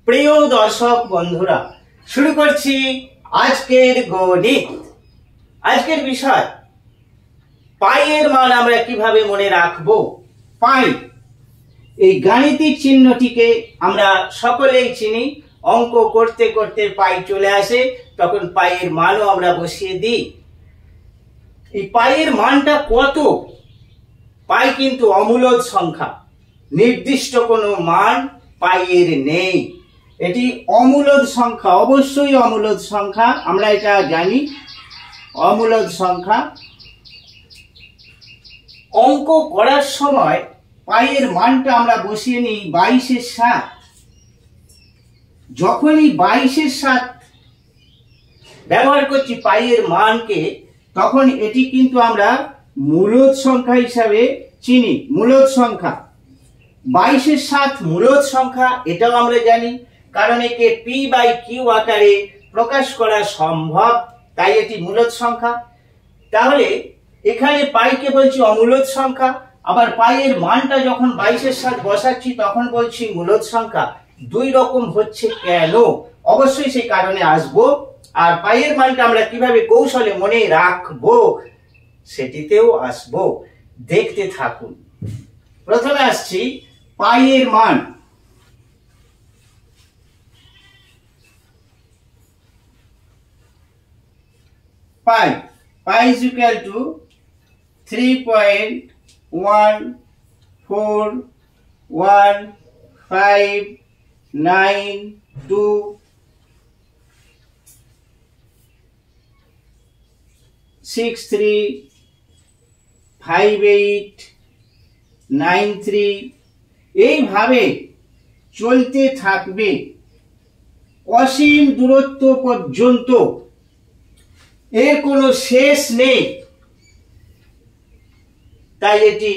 প্রিয় দর্শক বন্ধুরা, শুরু করছি আজকের গণিত। আজকের বিষয় পাইয়ের মান আমরা কিভাবে মনে রাখবো। পাই এই গাণিতিক চিহ্নটিকে আমরা সকলেই চিনি। অঙ্ক করতে করতে পাই চলে আসে, তখন পাইয়ের মানও আমরা বসিয়ে দিই। এই পাইয়ের মানটা কত? পাই কিন্তু অমূলদ সংখ্যা, নির্দিষ্ট কোনো মান পাইয়ের নেই। এটি অমূলদ সংখ্যা, অবশ্যই অমূলদ সংখ্যা, আমরা এটা জানি। অমূলদ সংখ্যা অঙ্ক করার সময় পাইয়ের মানটা আমরা বসিয়ে নিই 22/7। যখনই 22/7 ব্যবহার করছি পাইয়ের মানকে, তখন এটি কিন্তু আমরা মূলদ সংখ্যা হিসাবে চিনি। মূলদ সংখ্যা 22/7 মূলদ সংখ্যা, এটাও আমরা জানি, কারণ একে p/q আকারে প্রকাশ করা সম্ভব, তাই এটি মূলদ সংখ্যা। তাহলে এখানে পাইকে বলছি অমূলদ সংখ্যা, আবার পাইয়ের মানটা যখন 22/7 বসাচ্ছি তখন বলছি মূলদ সংখ্যা। দুই রকম হচ্ছে কেন? অবশ্যই সেই কারণে আসবো। আর পাইয়ের মানটা আমরা কিভাবে কৌশলে মনে রাখবো সেটিতেও আসবো, দেখতে থাকুন। প্রথমে আসছি পাইয়ের মান। পাই is equal to 3.14159 635893 এইভাবে চলতে থাকবে অসীম দূরত্ব পর্যন্ত। এর কোনো শেষ নেই, তাই এটি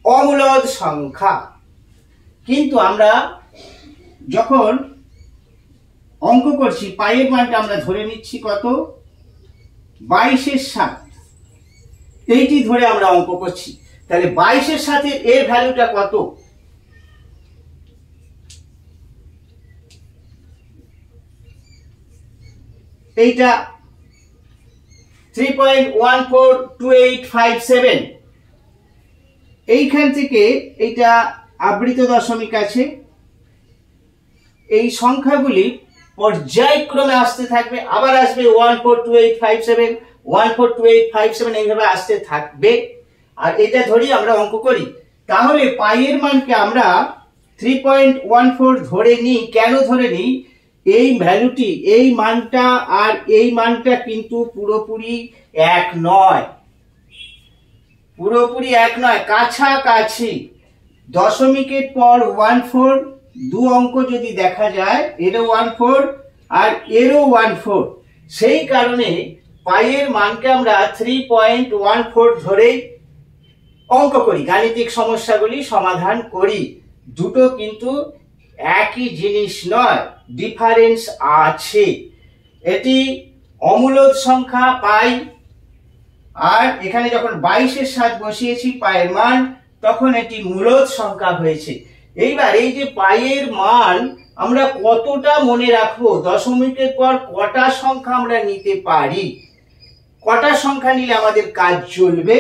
অমূলদ সংখ্যা। কিন্তু আমরা যখন অঙ্ক করছি পাইয়ের মানটা আমরা ধরে নিচ্ছি কত? 22/7। এইটি ধরে আমরা অঙ্ক করছি। তাহলে 22/7 এর ভ্যালুটা কত? এইটা 3.142857। এইখান থেকে এইটা আবৃত দশমিক আছে। এই সংখ্যাগুলি পর্যায়ক্রমে আসতে থাকবে, আবার আসবে 142857, 142857, এইভাবে আসতে থাকবে। আর এটা ধরেই আমরা অঙ্ক করি। তাহলে পাইয়ের মানকে আমরা 3.14 ধরে নিই। কেন ধরে নিই? এই ভ্যালুটি, এই মানটা আর এই মানটা কিন্তু পুরোপুরি এক নয়, পুরোপুরি এক নয়, কাছাকাছি। দশমিকের পর 14, দু অঙ্ক যদি দেখা যায়, এরও 14 আর এরও 14। সেই কারণে পাইয়ের মানকে আমরা 3.14 ধরেই অঙ্ক করি, গাণিতিক সমস্যাগুলি সমাধান করি। দুটো কিন্তু একই জিনিস নয়, ডিফারেন্স আছে। এটি অমূলদ সংখ্যা পাই, আর এখানে যখন 22/7 বসিয়েছি পাইয়ের মান, তখন এটি মূলদ সংখ্যা হয়েছে। এইবার এই যে পাইয়ের মান আমরা কতটা মনে রাখবো, দশমিকের পর কটা সংখ্যা আমরা নিতে পারি, কটা সংখ্যা নিলে আমাদের কাজ চলবে,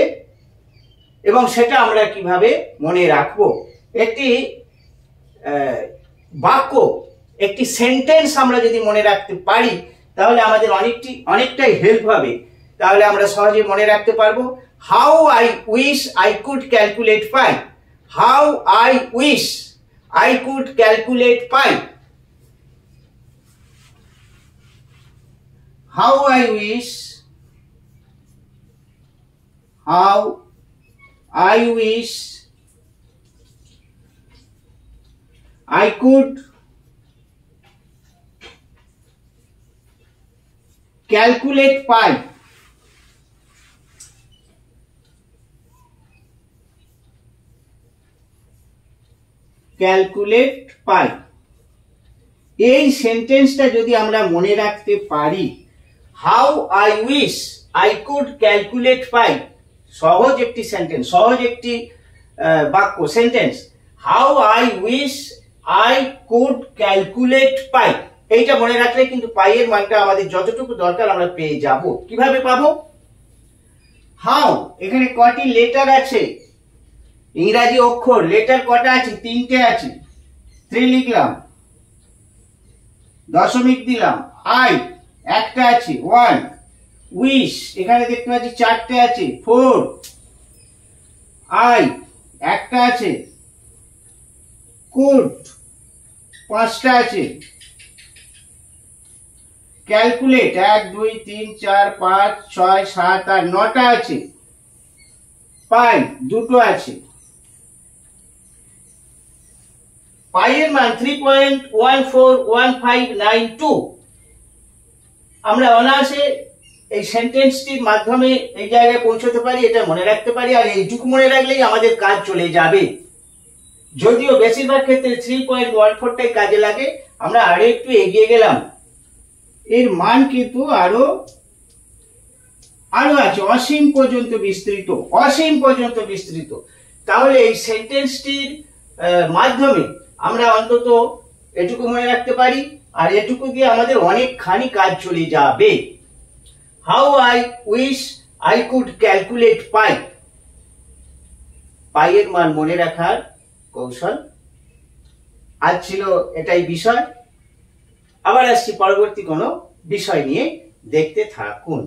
এবং সেটা আমরা কিভাবে মনে রাখবো। একটি বাক্য, একটি সেন্টেন্স আমরা যদি মনে রাখতে পারি, তাহলে আমাদের অনেকটাই হেল্প হবে। তাহলে আমরা সহজে মনে রাখতে পারবো। How I wish I could calculate pi. How I wish I could calculate pi. How I wish, how I wish I could calculate pi. Calculate pi. এই সেন্টেন্সটা যদি আমরা মনে রাখতে পারি, how I wish I could calculate pi, সহজ একটি sentence, সহজ একটি বাক্য, sentence. How I wish I could calculate pi. এইটা মনে রাখলে কিন্তু পাই এর মানটা আমাদের যতটুকু দরকার আমরা পেয়ে যাব। কিভাবে পাবো? হাউ, এখানে কটি লেটার আছে, ইংরাজি অক্ষর লেটার কটা আছে? 3টে আছে। 3 লিখলাম, দশমিক দিলাম। আই একটা আছে, 1। উইশ এখানে দেখতে পাচ্ছি 4টে আছে, 4। আই একটা আছে। কুড 5টা আছে। ক্যালকুলেট 1 2 3 4 5 6 7 8 9টা আছে। পাই 2টো আছে। পাই এর মান 3.141592। আমরা অনায়াসে এই সেন্টেন্সটির মাধ্যমে এই জায়গায় পৌঁছতে পারি, এটা মনে রাখতে পারি, আর এইটুকু মনে রাখলেই আমাদের কাজ চলে যাবে। যদিও বেশিরভাগ ক্ষেত্রে 3.14টাই কাজে লাগে। আমরা আরো একটু এগিয়ে গেলাম, এর মান কিন্তু আরো আছে, অসীম পর্যন্ত বিস্তৃত, অসীম পর্যন্ত বিস্তৃত। তাহলে এই সেন্টেন্সটির মাধ্যমে আমরা অন্তত এটুকু মনে রাখতে পারি, আর এটুকু দিয়ে আমাদের অনেকখানি কাজ চলে যাবে। How I wish I could calculate pi. Pi এর মান মনে রাখার কৌশল। আজ ছিল এটাই বিষয়। আবার আসছি পরবর্তী কোনো বিষয় নিয়ে, দেখতে থাকুন।